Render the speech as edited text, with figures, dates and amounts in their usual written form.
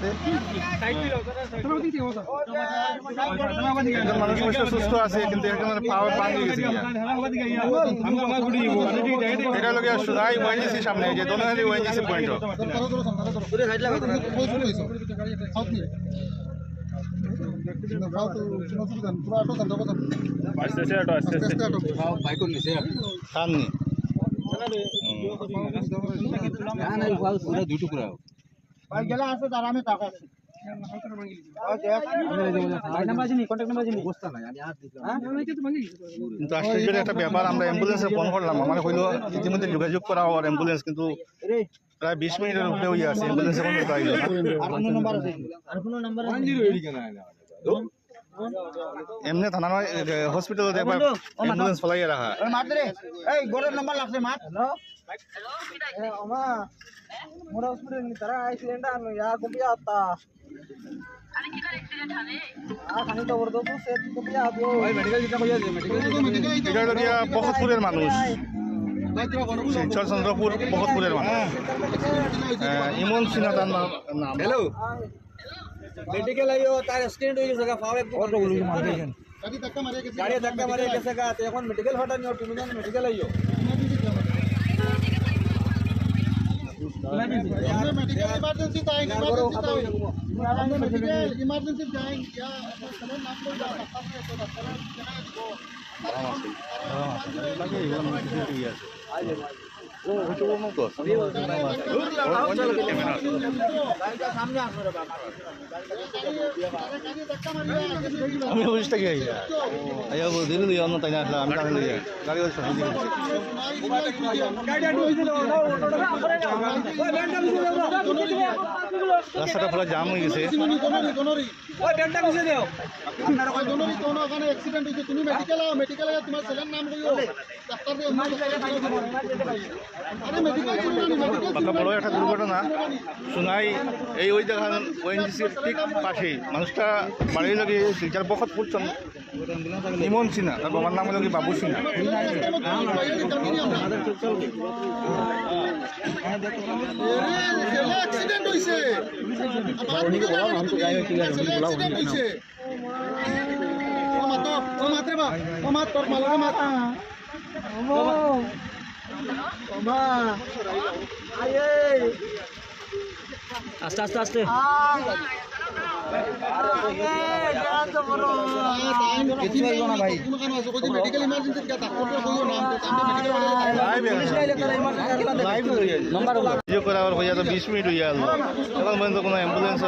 আছে। একজন মানুষ অবশ্য সুস্থ আছে, কিন্তু একজনের পাওয়ার পানি গেছে। এটা লোক সুরাই ওএনজিসি সামনে, যে দোনোহালি ওএনজিসি পয়েন্ট। কিন্তু আশ্চর্যের একটা ব্যাপার, আমরা অ্যাম্বুলেন্সে ফোন করলাম, আমার হইলো ইতিমধ্যে যোগাযোগ করা হওয়ার অ্যাম্বুলেন্স, কিন্তু প্রায় 20 মিনিটের উপরে হয়ে আছে অ্যাম্বুলেন্স এখন পাইল না। এমনি থানা হসপিটাল একবার অ্যাম্বুলেন্স ফলাইয়া রাখা। বখতপুরের মানুষ, শিলচর চন্দ্রপুর বখতপুরের মানুষ, ইমন সিনহা তার নাম। হ্যালো, মেডিকেল আইও, তার অ্যাক্সিডেন্ট হয়ে গেছে, গাড়ি ধাক্কা মারে গেছে, এখন মেডিকেল ফাটা নিও, তুমি মেডিকেল আইও। इमरजेंसी टाइम इमरजेंसी टाइम क्या नाम को আমি অবস্থা কি আইয়া দিল অন্য তাই না আমি জানি গাড়ি রাস্তাটা পুরো জাম হয়ে গেছে। বড় একটা দুর্ঘটনা শোনাই এই ওই দেখা ওএনজিসির ঠিক পাশেই মানুষটা বাড়ির লোক শিলচর বখতপুর ইমন সিনহা, তার বাবার নাম হলো কি বাবু সিনহা। আস্তে আস্তে আস্তে নম্বর 20 মিনিট হইয়া 20 মিনিট হইয়া এখন পর্যন্ত কোনো অ্যাম্বুলেন্স